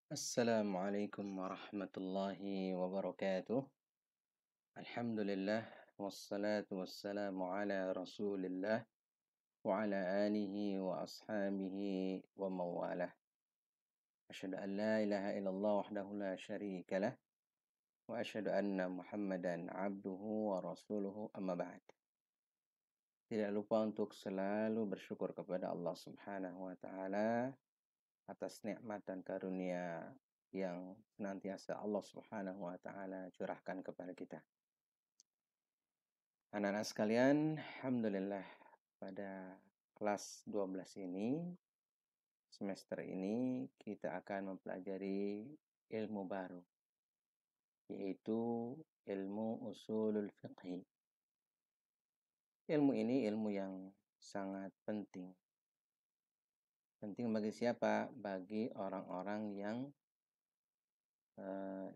Assalamualaikum warahmatullahi wabarakatuh. Alhamdulillah wassalatu wassalamu ala Rasulillah wa ala alihi wa ashabihi wa mawalah. Asyhadu an la ilaha illallah wahdahu la syarika lah wa asyhadu anna Muhammadan abduhu wa rasuluhu amma ba'd. Tidak lupa untuk selalu bersyukur kepada Allah Subhanahu wa taala atas nikmat dan karunia yang senantiasa Allah Subhanahu wa taala curahkan kepada kita. Anak-anak sekalian, alhamdulillah pada kelas 12 ini semester ini kita akan mempelajari ilmu baru, yaitu ilmu usulul fiqh. Ilmu ini ilmu yang sangat penting. Penting bagi siapa? Bagi orang-orang yang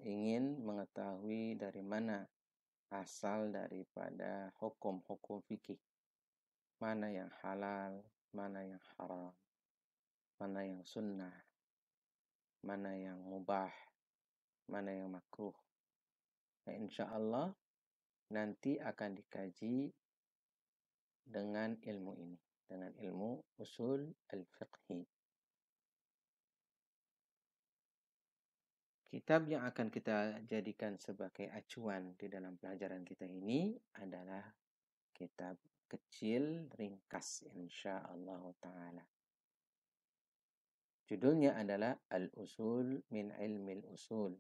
ingin mengetahui dari mana asal daripada hukum-hukum fikih. Mana yang halal, mana yang haram, mana yang sunnah, mana yang mubah, mana yang makruh. Nah, insya Allah nanti akan dikaji dengan ilmu ini, dengan ilmu usul al-fiqhi. Kitab yang akan kita jadikan sebagai acuan di dalam pelajaran kita ini adalah kitab kecil ringkas insya Allah ta'ala. Judulnya adalah Al-Usul min Ilmil Usul.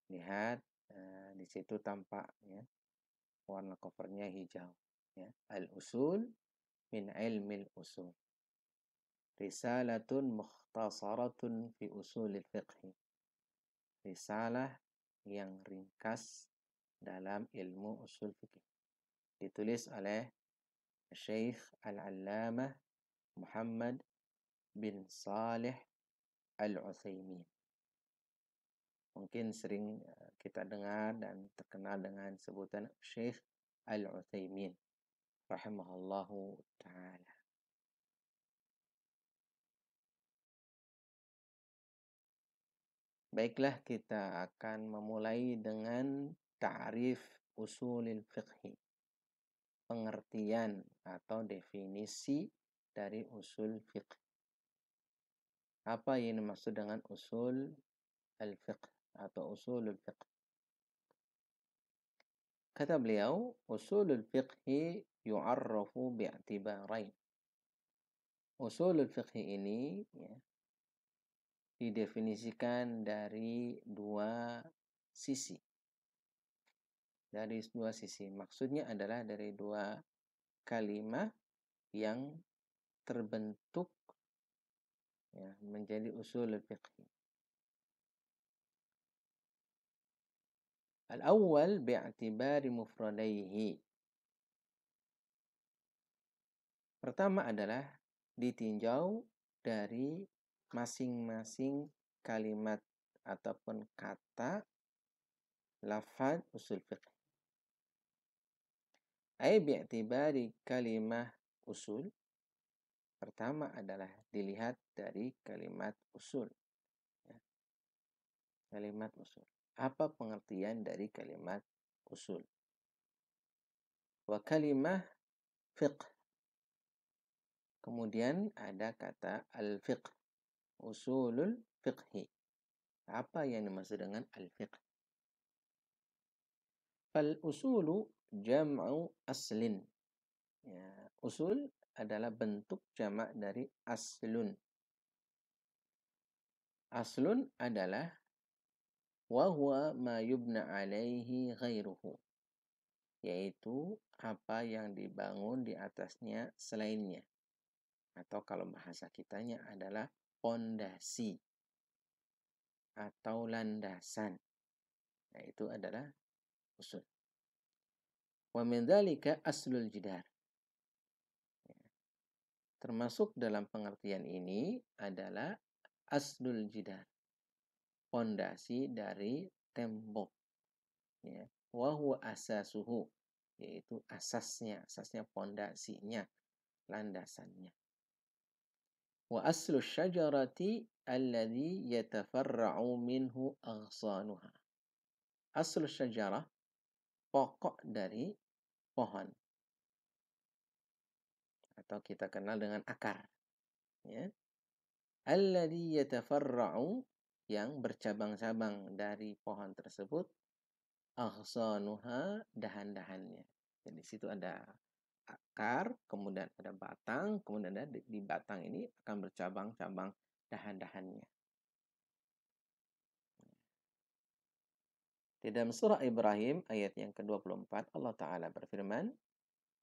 Lihat di situ tampak ya, warna covernya hijau ya. Al-Usul min Ilmil Usul. Risalatun mukhtasaratun fi usulil fiqh. Risalah yang ringkas dalam ilmu usul fikih. Ditulis oleh Syekh Al-Allamah Muhammad bin Saleh Al-Utsaimin. Mungkin sering kita dengar dan terkenal dengan sebutan Syekh Al-Utsaimin rahimahullahu ta'ala. Baiklah, kita akan memulai dengan ta'rif usulil fiqhi. Pengertian atau definisi dari usul fiqh. Apa yang dimaksud dengan usul al-fiqh atau usulul fiqh? Kata beliau, usulul fiqhi yu'arrafu bi'tibarain. Usulul fiqhi ini ya, didefinisikan dari dua sisi. Dari dua sisi. Maksudnya adalah dari dua kalimat yang terbentuk ya, menjadi usulul fiqhi. Al-awwal bi'tibari mufradaihi. Pertama adalah ditinjau dari masing-masing kalimat ataupun kata lafaz usul fiqh. Ai bi'tibari kalimah usul. Pertama adalah dilihat dari kalimat usul. Ya. Kalimat usul. Apa pengertian dari kalimat usul? Wa kalimah fiqh. Kemudian ada kata al-fiqh. Usulul fiqhi. Apa yang dimaksud dengan al-fiqh? Fal-usulu jam'u aslin. Ya, usul adalah bentuk jamak dari aslun. Aslun adalah wa huwa ma yubna alaihi ghairuhu. Yaitu apa yang dibangun di atasnya selainnya. Atau kalau bahasa kitanya adalah pondasi atau landasan. Nah, itu adalah usul. Wa min dzalika aslul jidar. Termasuk dalam pengertian ini adalah aslul jidar. Pondasi dari tembok. Ya. Wa huwa asasuhu. Yaitu asasnya pondasinya, landasannya. Wa aslu syajarati alladhi yatafarra'u minhu aghsanuha. Aslu syajarah, pokok dari pohon. Atau kita kenal dengan akar. Ya. Alladhi yatafarra'u, yang bercabang-cabang dari pohon tersebut, aghsanuha, dahan-dahannya. Jadi di situ ada akar, kemudian ada batang, kemudian ada di batang ini akan bercabang-cabang dahan-dahannya. Di dalam surah Ibrahim ayat yang ke-24 Allah Ta'ala berfirman,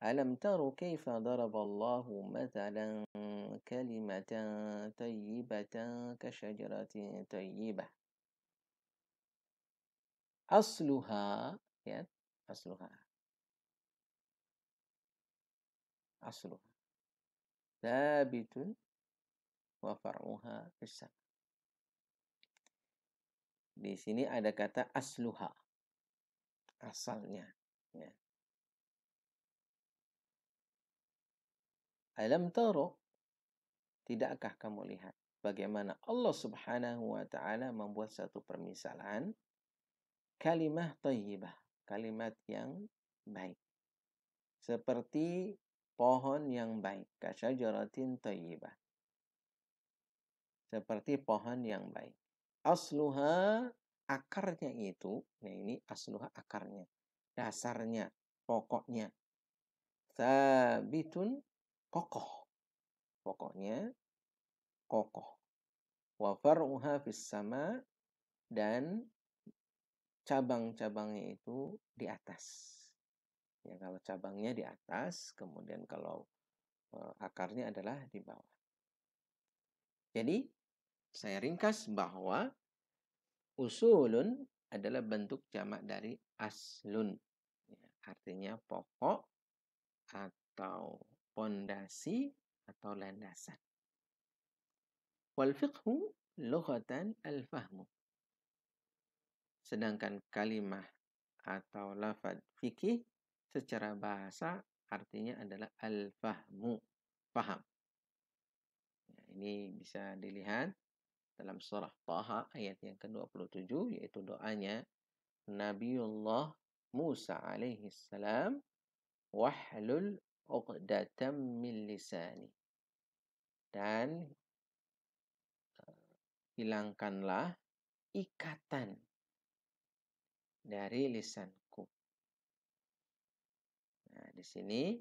Alam taru kaifa daraballahu mathalan kalimatan tayyibatan kasyajaratin tayyibah. Asluha, ya, asluha. Asluha. Thabitun wa far'uha fis sama. Di sini ada kata asluha, asalnya. Ya. Alam taro, tidakkah kamu lihat bagaimana Allah Subhanahu wa Ta'ala membuat satu permisalan kalimah thayyibah, kalimat yang baik, seperti pohon yang baik, kasyajaratin thayyibah, seperti pohon yang baik. Asluha, akarnya itu, nah ini asluha, akarnya, dasarnya, pokoknya. Sabitun, kokoh, pokoknya kokoh. Wa far'uha fis sama, dan cabang-cabangnya itu di atas. Ya, kalau cabangnya di atas, kemudian kalau akarnya adalah di bawah. Jadi, saya ringkas bahwa usulun adalah bentuk jamak dari aslun. Ya, artinya pokok atau pondasi atau landasan. Wal fiqhu lughatan al-fahmu. Sedangkan kalimah atau lafaz fikih secara bahasa artinya adalah al-fahmu, paham. Ya, ini bisa dilihat dalam surah Taha ayat yang ke-27, yaitu doanya Nabiullah Musa alaihi salam, wahlul 'uqdatam min lisani. Dan hilangkanlah ikatan dari lisanku. Nah, di sini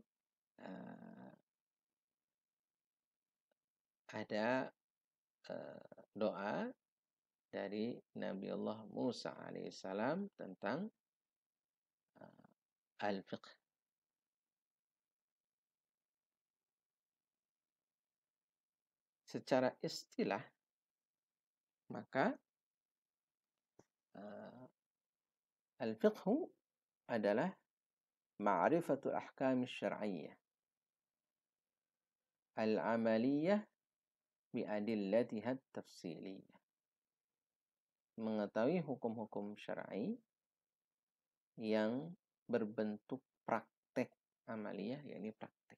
ada doa dari Nabiullah Musa alaihissalam tentang al-fiqh. Secara istilah, maka al-fiqhu adalah ma'rifatul ahkam syar'iyyah al-amaliyah bi'adillatiha tafsiliyah. Mengetahui hukum-hukum syar'i yang berbentuk praktek amaliyah, yakni praktek,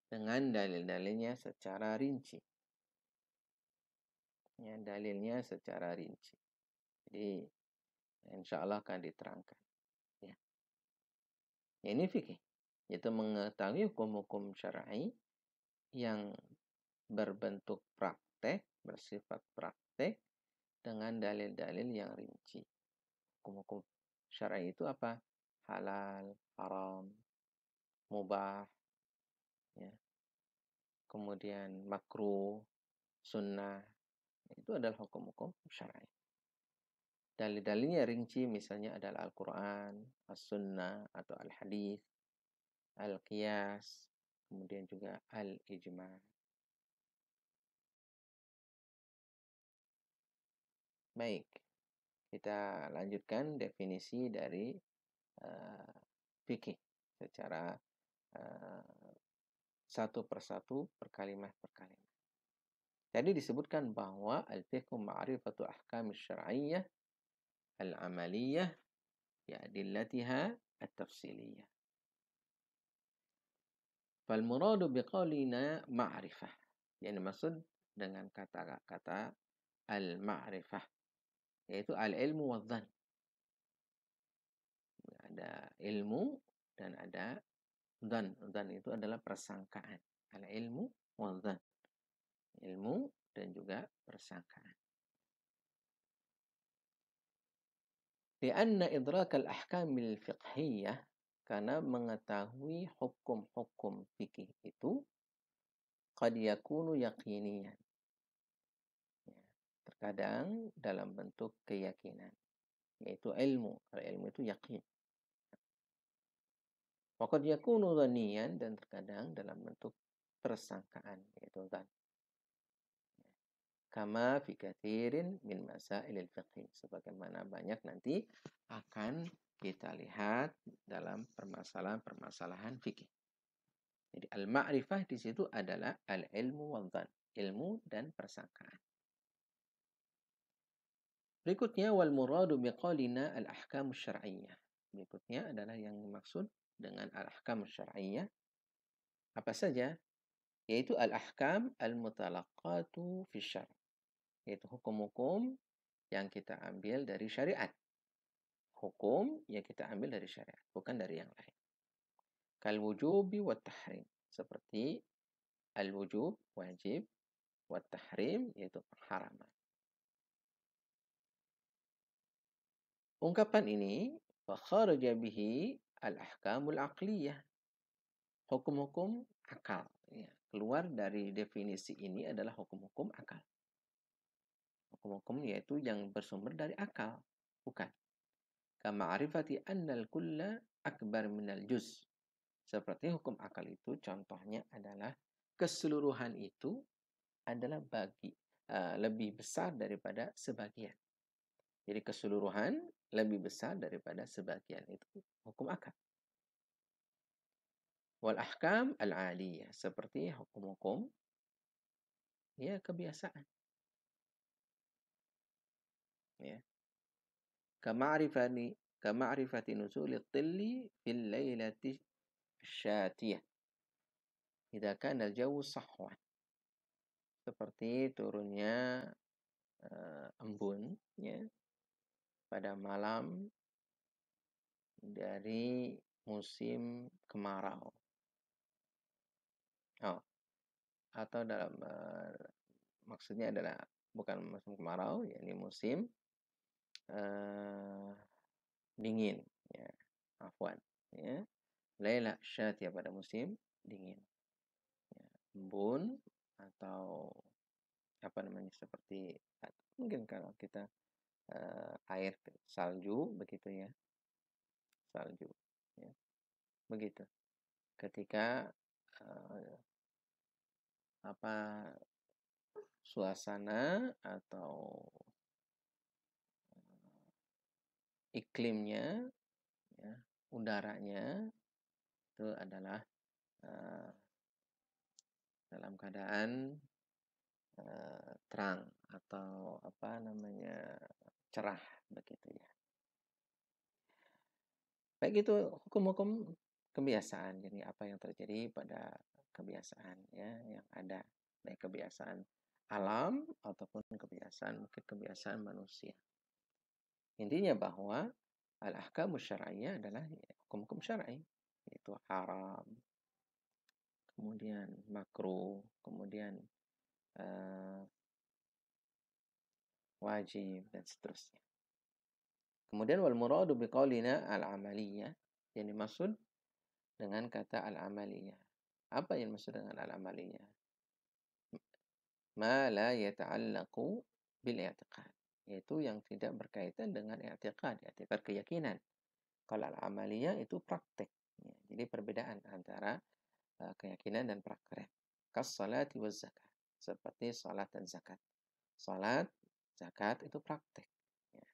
dengan dalil-dalilnya secara rinci. Ya, dalilnya secara rinci. Jadi, insya Allah akan diterangkan. Ya. Ini fikih, yaitu mengetahui hukum-hukum syar'i yang berbentuk praktek, bersifat praktek, dengan dalil-dalil yang rinci. Hukum-hukum syar'i itu apa? Halal, haram, mubah, ya. Kemudian makruh, sunnah. Itu adalah hukum-hukum syar'i. Dalil-dalilnya rinci, misalnya adalah Al-Quran, As-Sunnah, atau Al-Hadis, Al-Qiyas, kemudian juga Al-Ijma'. Baik, kita lanjutkan definisi dari fikih secara satu persatu, per kalimat per kalimat. Jadi disebutkan bahwa al-fiqhu ma'rifatu ahkam syar'iyyah al-amaliyah bi'adillatiha at-tafsiliyah. Fal muradu biqaulina ma'rifah. Yang dimaksud dengan kata-kata al-ma'rifah, yaitu al-ilmu wa dhan. Ada ilmu dan ada dhan. Dhan itu adalah persangkaan. Al-ilmu wa dhan. Ilmu dan juga persangkaan. Lianna idrak al-ahkam al-fiqhiyah, karena mengetahui hukum-hukum fikih itu qad yakunu yaqiniyan. Ya, terkadang dalam bentuk keyakinan, yaitu ilmu. Kalau ilmu itu yakin. Wa qad yakunu dhaniyan, dan terkadang dalam bentuk persangkaan, yaitu dhan. Kama fi katsirin min masailil fiqh, sebagaimana banyak nanti akan kita lihat dalam permasalahan-permasalahan fikih. Jadi al-ma'rifah di situ adalah al-ilmu wal dhan, ilmu dan persangkaan. Berikutnya wal muradu biqaulina al-ahkam syar'iyyah. Berikutnya adalah yang dimaksud dengan al-ahkam syar'iyyah apa saja? Yaitu al-ahkam al-mutalaqqatu fi syar', yaitu hukum-hukum yang kita ambil dari syariat. Hukum yang kita ambil dari syariat, bukan dari yang lain. Kal wujubi wa tahrim, seperti al-wujub, wajib, wa tahrim, yaitu pengharaman. Ungkapan ini wa kharaja bihi al-ahkamul aqliyah, hukum-hukum akal. Ya, keluar dari definisi ini adalah hukum-hukum akal. Hukum-hukum yaitu yang bersumber dari akal, bukan. Kama'rifati annal kulla akbar minal juz. Seperti hukum akal itu contohnya adalah keseluruhan itu adalah lebih besar daripada sebagian. Jadi keseluruhan lebih besar daripada sebagian, itu hukum akal. Wal ahkam al-'adiyah, seperti hukum-hukum ya kebiasaan. Ya. Kama'rifati nuzulit tilli fil lailati syatiyah idza kana al-jawu sahwan. Seperti turunnya embun ya pada malam dari musim kemarau. Oh, atau dalam maksudnya adalah bukan musim kemarau, yakni musim dingin ya. Afwan ya. Laila syatiyah, pada musim dingin. Ya, embun atau apa namanya, seperti mungkin kalau kita air salju begitu ya. Salju ya. Begitu. Ketika suasana atau iklimnya ya, udaranya itu adalah dalam keadaan terang atau apa namanya, cerah begitu ya. Baik, itu hukum-hukum kebiasaan. Jadi apa yang terjadi pada kebiasaan ya yang ada, baik kebiasaan alam ataupun mungkin kebiasaan manusia. Intinya bahwa al-ahkamus syar'iyyah adalah hukum-hukum syar'i, yaitu haram, kemudian makruh, kemudian wajib, dan seterusnya. Kemudian wal muradu biqaulina al-amaliyah, yang dimaksud dengan kata al-amaliyah. Apa yang dimaksud dengan al-amaliyah? Ma la yata'allaqu bil i'tiqad, yaitu yang tidak berkaitan dengan i'tiqad, i'tiqad keyakinan. Kalau al-amaliyah itu praktek. Ya, jadi perbedaan antara keyakinan dan praktek. Kas salati waz zakat, seperti salat dan zakat. Salat, zakat itu praktek. Ya.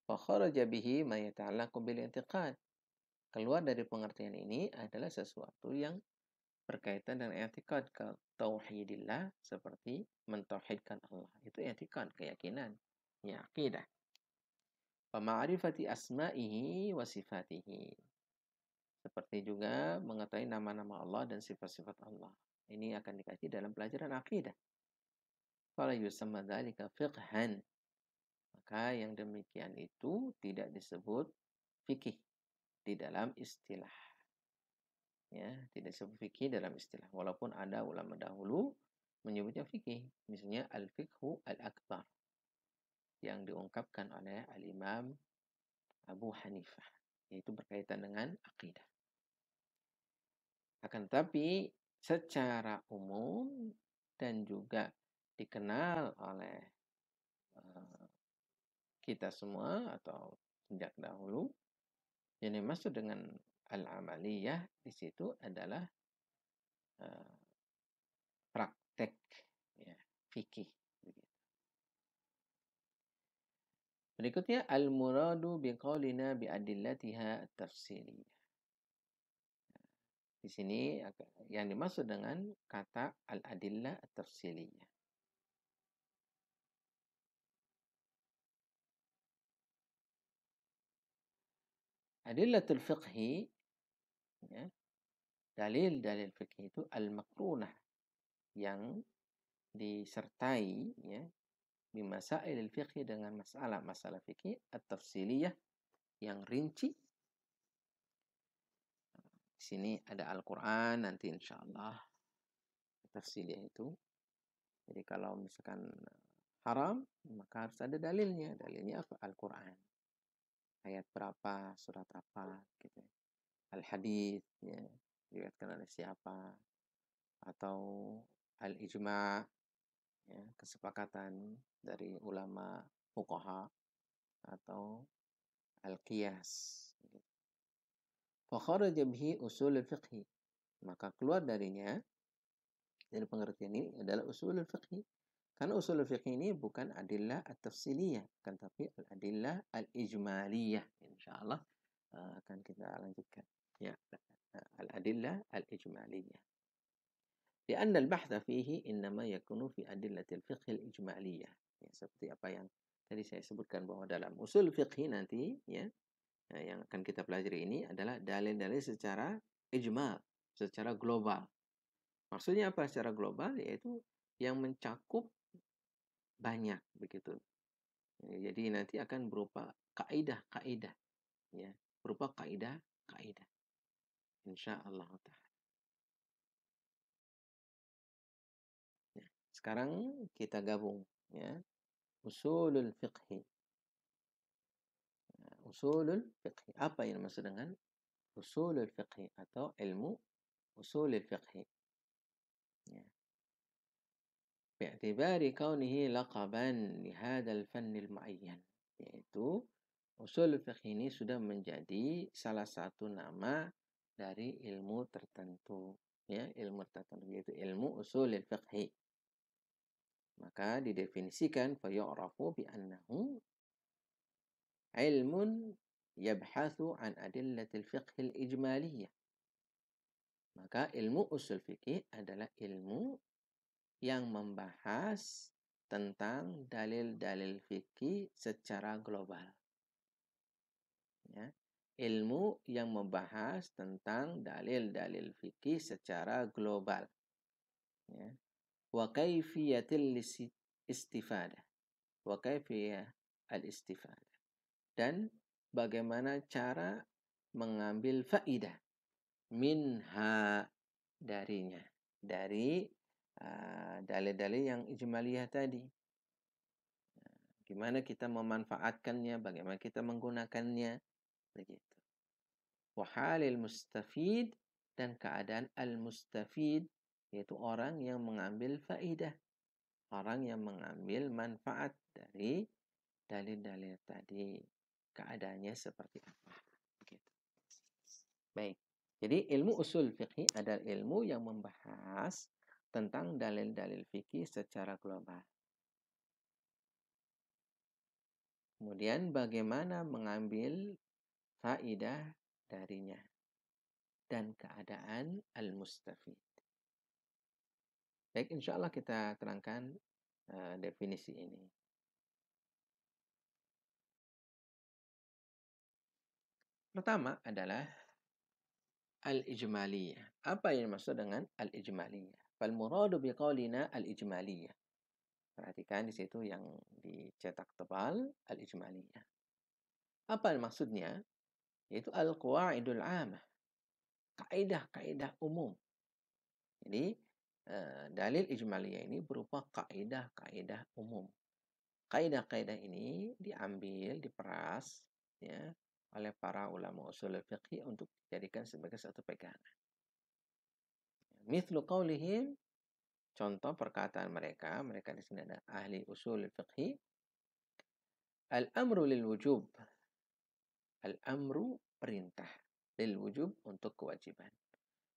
Fa kharaja bihi ma yata'allaqu bil i'tiqad. Keluar dari pengertian ini adalah sesuatu yang berkaitan dengan i'tiqad ke tauhidillah, seperti mentauhidkan Allah. Itu i'tiqad, keyakinan, ya akidah. Wa ma'rifati asma'ihi wa sifatihi. Seperti juga mengetahui nama-nama Allah dan sifat-sifat Allah. Ini akan dikaji dalam pelajaran akidah. Fala yusamma dzalika fiqhan. Maka yang demikian itu tidak disebut fikih di dalam istilah. Ya, tidak disebut fikih dalam istilah. Walaupun ada ulama dahulu menyebutnya fikih. Misalnya al-fiqhu al-akbar yang diungkapkan oleh al-Imam Abu Hanifah, yaitu berkaitan dengan akidah. Akan tetapi secara umum dan juga dikenal oleh kita semua atau sejak dahulu, yang dimaksud dengan al-amaliyah di situ adalah praktek ya, fikih. Berikutnya al-muradu biqaulina biadillatiha tafsiliyah. Di sini yang dimaksud dengan kata al-adillah at-tafsiliyah. Adillatul fiqhi, ya, dalil-dalil fikih itu al-maqrunah yang disertai ya bimasailil fiqhi dengan masalah-masalah fikih at-tafsiliyah yang rinci. Di sini ada Al-Qur'an nanti insyaallah tafsiliyah itu. Jadi kalau misalkan haram maka harus ada dalilnya. Dalilnya apa? Al-Qur'an. Ayat berapa, surat apa gitu. Al-hadis ya, diriwayatkan oleh siapa, atau al-ijma' ya, kesepakatan dari ulama fuqaha, atau al-qiyas. Fa kharaja bihi usul al-fiqh. Maka keluar darinya dari pengertian ini adalah usul al-fiqh. Karena usul al-fiqh ini bukan adillah at-tafsiliyah, kan tapi al-adillah al-ijmaliyah. Insyaallah akan kita lanjutkan. Ya, al-adillah al-ijmaliyah. لأن البحث فيه إنما يكون في أدلة الفقه الإجمالية. Ya, seperti apa yang tadi saya sebutkan bahwa dalam usul fiqh nanti ya yang akan kita pelajari ini adalah dalil-dalil secara ijmal, secara global. Maksudnya apa secara global? Yaitu yang mencakup banyak begitu. Ya, jadi nanti akan berupa kaidah-kaidah ya, berupa kaidah-kaidah. Insyaallah taala. Ya, sekarang kita gabung ya. Usulul fiqh. Usulul fiqh. Apa yang dimaksud dengan usulul fiqh atau ilmu usulul fiqh? Ya. Bi'tibari kaunihi laqaban lihadal fannil muayyan. Yaitu usulul fiqh ini sudah menjadi salah satu nama dari ilmu tertentu. Ya, ilmu tertentu yaitu ilmu usulul fiqh. Maka didefinisikan fayu'rafu bi annahu ilmun yabhathu an adillatil fiqhil ijmaliyah. Maka ilmu usul fikih adalah ilmu yang membahas tentang dalil-dalil fikih secara global. Ya. Ilmu yang membahas tentang dalil-dalil fikih secara global. Ya. Wa kaifiyatil istifadah. Wa kaifiyah al-istifadah. Dan bagaimana cara mengambil faidah minha darinya, dari dalil-dalil yang ijmaliyah tadi. Gimana kita memanfaatkannya, bagaimana kita menggunakannya, begitu. Wahalil mustafid, dan keadaan al-mustafid, yaitu orang yang mengambil faidah, orang yang mengambil manfaat dari dalil-dalil tadi. Keadaannya seperti apa? Begitu. Baik. Jadi ilmu usul fikih adalah ilmu yang membahas tentang dalil-dalil fikih secara global. Kemudian bagaimana mengambil faidah darinya dan keadaan al-mustafid. Baik, insya Allah kita terangkan definisi ini. Pertama adalah al-ijmaliyah. Apa yang dimaksud dengan al-ijmaliyah? Fal muradu biqaulina al-ijmaliyah. Perhatikan di situ yang dicetak tebal, al-ijmaliyah. Apa maksudnya? Yaitu al-qawaidul 'amah, kaidah-kaidah umum. Jadi dalil ijmaliyah ini berupa kaidah-kaidah umum. Kaidah-kaidah ini diambil, diperas ya oleh para ulama usul fiqih untuk dijadikan sebagai satu pegangan. Mithlu qaulihim, contoh perkataan mereka di sini ada ahli usul fiqih, al-amru lil wujub. Al-amru perintah, lil wujub untuk kewajiban.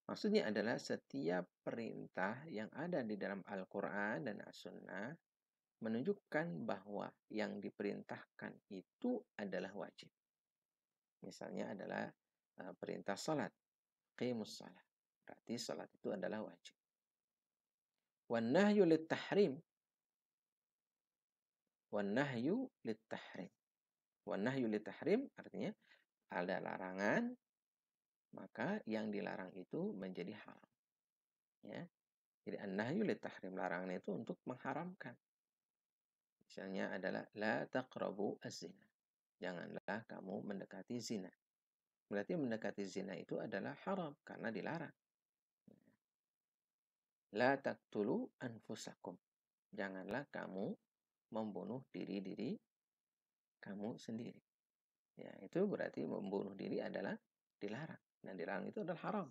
Maksudnya adalah setiap perintah yang ada di dalam Al-Quran dan As-Sunnah menunjukkan bahwa yang diperintahkan itu adalah wajib. Misalnya adalah perintah salat, qimus salat. Berarti salat itu adalah wajib. Wan nahyu lit tahrim. Wan nahyu lit tahrim. Wan nahyu lit tahrim artinya ada larangan, maka yang dilarang itu menjadi haram. Ya. Jadi an-nahyu lit tahrim, larangan itu untuk mengharamkan. Misalnya adalah la taqrabu az-zina. Janganlah kamu mendekati zina. Berarti mendekati zina itu adalah haram karena dilarang. La taqtulu anfusakum. Janganlah kamu membunuh diri kamu sendiri. Ya, itu berarti membunuh diri adalah dilarang. Dan dilarang itu adalah haram.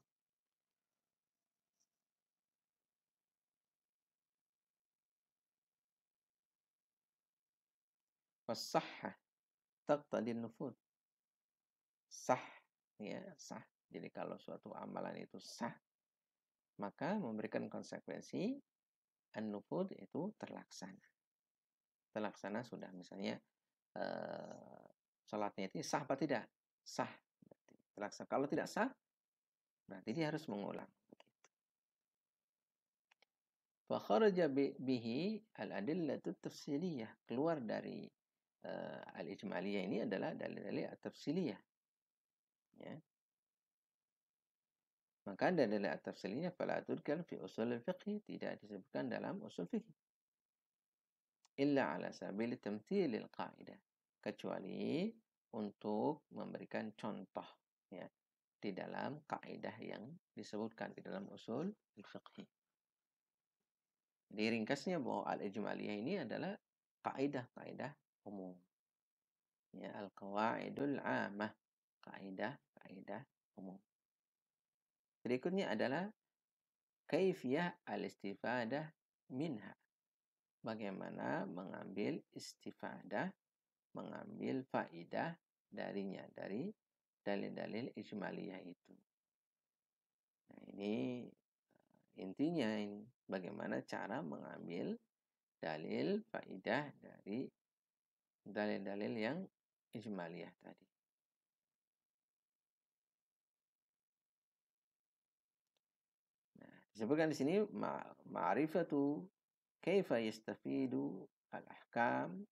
Wasahha taqtadi nufud. Sah, ya, sah. Jadi kalau suatu amalan itu sah, maka memberikan konsekuensi an-nufud itu terlaksana. Terlaksana sudah, misalnya salatnya itu sah apa tidak? Sah. Berarti terlaksana. Kalau tidak sah, berarti dia harus mengulang. Fa kharaja bihi al-adillatu tafsiliyah. Keluar dari al-ijmaliyah ini adalah dalil-dalil at-tafsiliyah. Ya. Maka dalil at-tafsiliyah fala tudkar fi usul al-fiqh, tidak disebutkan dalam usul fiqh. Illa ala sabil tamthil al-qaidah, kecuali untuk memberikan contoh ya di dalam kaidah yang disebutkan di dalam usul al-fiqh. Di ringkasnya bahwa al-ijmaliyah ini adalah kaidah-kaidah umum. Ya, al-qawaidul 'amah, kaidah-kaidah umum. Berikutnya adalah kaifiyah al-istifadah minha. Bagaimana mengambil istifadah, mengambil faidah darinya, dari dalil-dalil ijmaliyah itu. Nah, ini intinya, ini bagaimana cara mengambil dalil faidah dari dalil-dalil yang ijmaliyah tadi. Nah, disebutkan di sini ma'rifatu kaifa yastafidu al-ahkam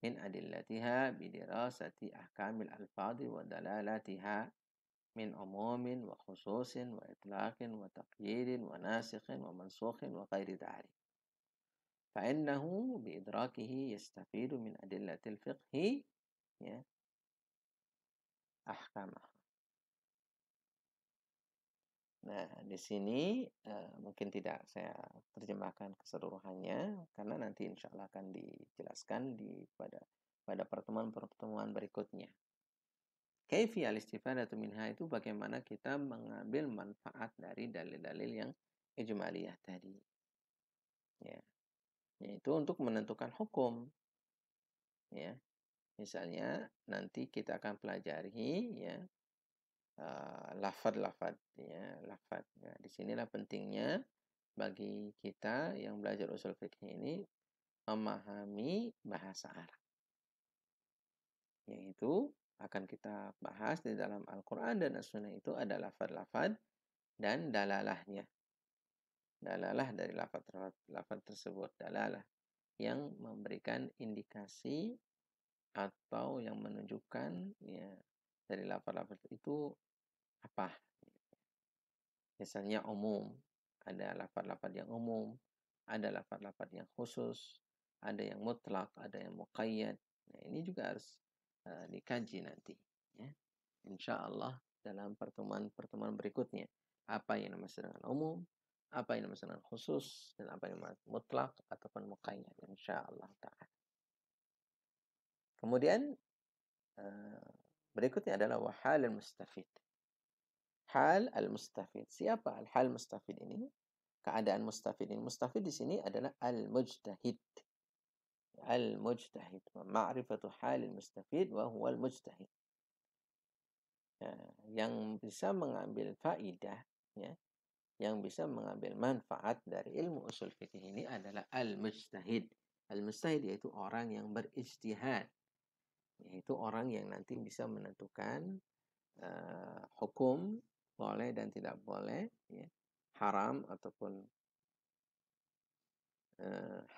min adillatiha bidirasati ahkamil alfadhi wa dalalatiha min umumin wa khususin wa itlaqin wa taqyidin wa nasikhin wa mansukhin wa ghairi dhalik. فإنه بإدراكه يستفيد من أدلة الفقه أحكامه. Nah, di sini mungkin tidak saya terjemahkan keseluruhannya karena nanti insya Allah akan dijelaskan pada pertemuan-pertemuan berikutnya. Kaifi al-istifadatu minha itu bagaimana kita mengambil manfaat dari dalil-dalil yang ijmaliyah tadi. Ya. Yaitu untuk menentukan hukum. Ya. Misalnya nanti kita akan pelajari ya lafad-lafad ya, lafad. Nah, disinilah pentingnya bagi kita yang belajar usul fikih ini memahami bahasa Arab. Yaitu akan kita bahas di dalam Al-Quran dan As-Sunnah itu ada lafad-lafad dan dalalahnya. Dalalah dari lafad tersebut, dalalah yang memberikan indikasi atau yang menunjukkan ya dari lafad-lafad itu apa. Misalnya umum, Ada lafaz-lafaz yang umum, ada lafaz-lafaz yang khusus, ada yang mutlak, ada yang muqayyad. Nah, ini juga harus dikaji nanti, ya. Insya Allah dalam pertemuan-pertemuan berikutnya. Apa yang dimaksud dengan umum, apa yang dimaksud dengan khusus, dan apa yang dimaksud mutlak ataupun muqayyad. Insya Allah ta'ala. Kemudian berikutnya adalah wahal al-mustafid. Hal al-mustafid. Siapa al-hal mustafid ini? Keadaan mustafid ini. Mustafid di sini adalah al-mujtahid. Al-mujtahid. Ma'rifatu hal al-mustafid wa huwa al-mujtahid. Yang bisa mengambil faidah, ya, yang bisa mengambil manfaat dari ilmu usul fikih ini adalah al-mujtahid. Al-mujtahid yaitu orang yang berijtihad, yaitu orang yang nanti bisa menentukan hukum boleh dan tidak boleh, ya, haram ataupun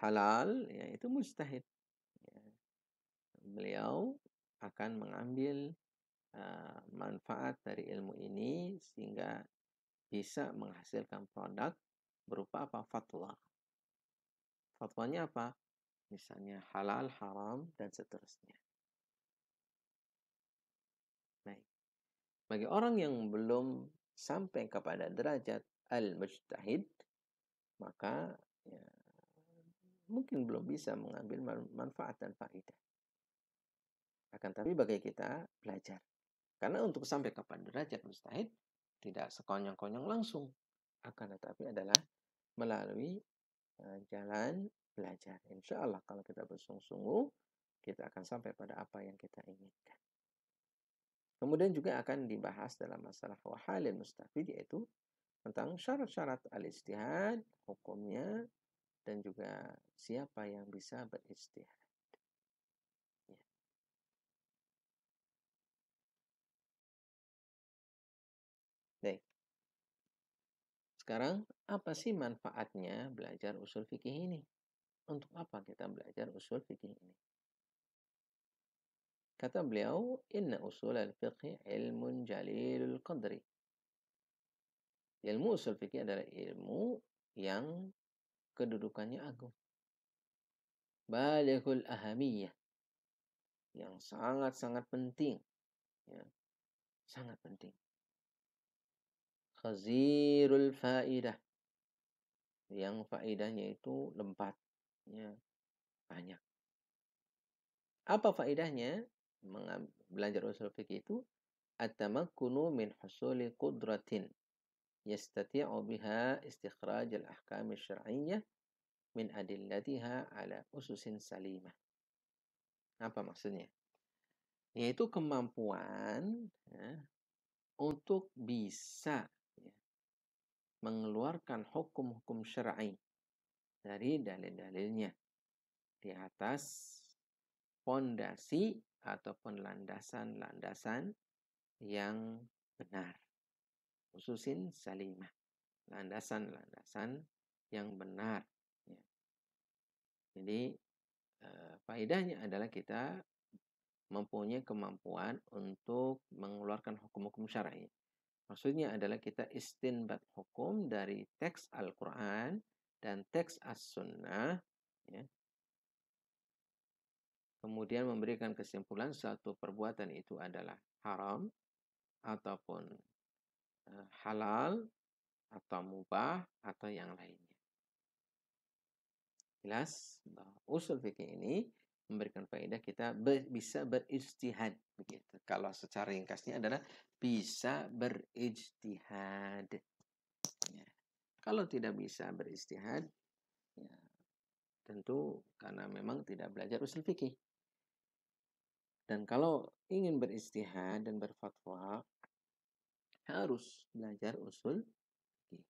halal, ya, itu mujtahid. Ya. Beliau akan mengambil manfaat dari ilmu ini sehingga bisa menghasilkan produk berupa apa? Fatwa. Fatwanya apa? Misalnya halal, haram, dan seterusnya. Baik. Bagi orang yang belum sampai kepada derajat al-mujtahid, maka ya, mungkin belum bisa mengambil manfaat dan faedah. Akan tapi bagi kita belajar. Karena untuk sampai kepada derajat mujtahid tidak sekonyong-konyong langsung. Akan tetapi adalah melalui jalan belajar. Insya Allah kalau kita bersungguh-sungguh, kita akan sampai pada apa yang kita inginkan. Kemudian juga akan dibahas dalam masalah wahalil mustafid, yaitu tentang syarat-syarat al-ijtihad, hukumnya, dan juga siapa yang bisa berijtihad. Ya. Baik. Sekarang, apa sih manfaatnya belajar usul fikih ini? Untuk apa kita belajar usul fikih ini? Kata beliau, inna usul al-fiqh ilmun jalilul qadri. Ilmu usul fikih adalah ilmu yang kedudukannya agung. Balighul ahamiyah. Yang sangat-sangat penting. Ya, sangat penting. Khazirul faidah. Yang faedahnya itu lembat. Ya, banyak. Apa faedahnya? Belajar usul fikih itu at-tamakkunu min husuli qudratin yastati'u biha istikhraj al-ahkam asy-syar'iyyah min adillatiha ala ususin salimah. Apa maksudnya? Yaitu kemampuan, ya, untuk bisa, ya, mengeluarkan hukum-hukum syar'i dari dalil-dalilnya di atas fondasi ataupun landasan-landasan yang benar. Ususin salimah. Landasan-landasan yang benar. Ya. Jadi, faedahnya adalah kita mempunyai kemampuan untuk mengeluarkan hukum-hukum syar'i. Maksudnya adalah kita istinbat hukum dari teks Al-Quran dan teks As-Sunnah, ya. Kemudian memberikan kesimpulan suatu perbuatan itu adalah haram ataupun halal atau mubah atau yang lainnya. Jelas bahwa usul fikih ini memberikan faedah kita bisa berijtihad, begitu. Kalau secara ringkasnya adalah bisa berijtihad. Ya. Kalau tidak bisa berijtihad, ya, tentu karena memang tidak belajar usul fikih. Dan kalau ingin berijtihad dan berfatwa, harus belajar usul fikih.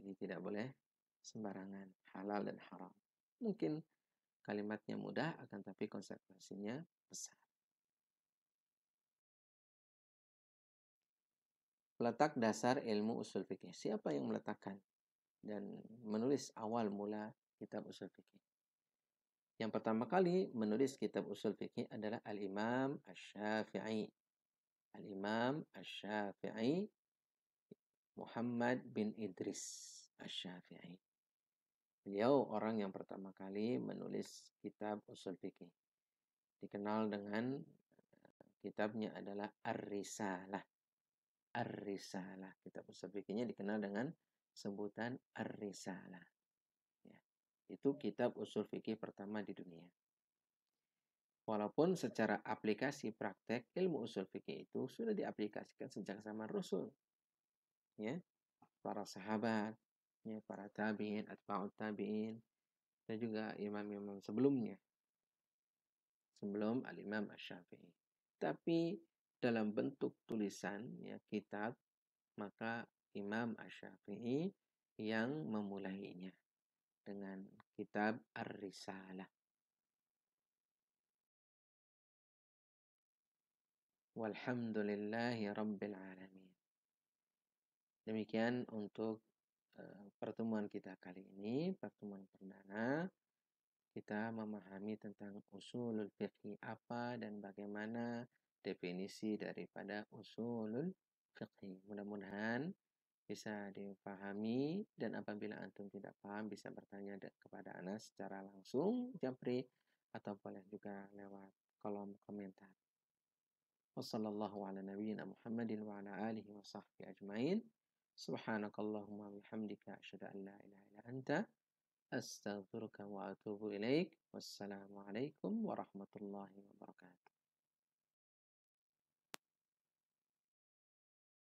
Jadi tidak boleh sembarangan, halal dan haram. Mungkin kalimatnya mudah, akan tapi konsekuensinya besar. Letak dasar ilmu usul fikih. Siapa yang meletakkan dan menulis awal mula kitab usul fikih? Yang pertama kali menulis kitab usul fikih adalah Al-Imam Asy-Syafi'i. Al-Imam Asy-Syafi'i Muhammad bin Idris Asy-Syafi'i. Beliau orang yang pertama kali menulis kitab usul fikih. Dikenal dengan kitabnya adalah Ar-Risalah. Ar-Risalah. Kitab usul fikihnya dikenal dengan sebutan Ar-Risalah. Ya. Itu kitab usul fikih pertama di dunia. Walaupun secara aplikasi praktek ilmu usul fikih itu sudah diaplikasikan sejak zaman Rasul, ya, para sahabat, ya, para tabi'in, atba'ut tabi'in, dan juga imam-imam sebelumnya, sebelum al-Imam Asy-Syafi'i. Tapi dalam bentuk tulisan, ya, kitab, maka Imam Asy-Syafi'i yang memulainya dengan kitab Ar-Risalah. Walhamdulillahi Rabbil Alamin. Demikian untuk pertemuan kita kali ini, pertemuan perdana. Kita memahami tentang usulul fiqh apa dan bagaimana definisi daripada usulul fiqh. Mudah-mudahan bisa dipahami, dan apabila antum tidak paham bisa bertanya kepada Ana secara langsung, Japri, atau boleh juga lewat kolom komentar. Wassallallahu ala nabiyyina Muhammadin wa ala alihi wa sahbihi ajmain. Subhanakallahumma wa bihamdika asyhadu an la ilaha illa anta astaghfiruka wa atubu ilaik. Wassalamu alaikum warahmatullahi wabarakatuh.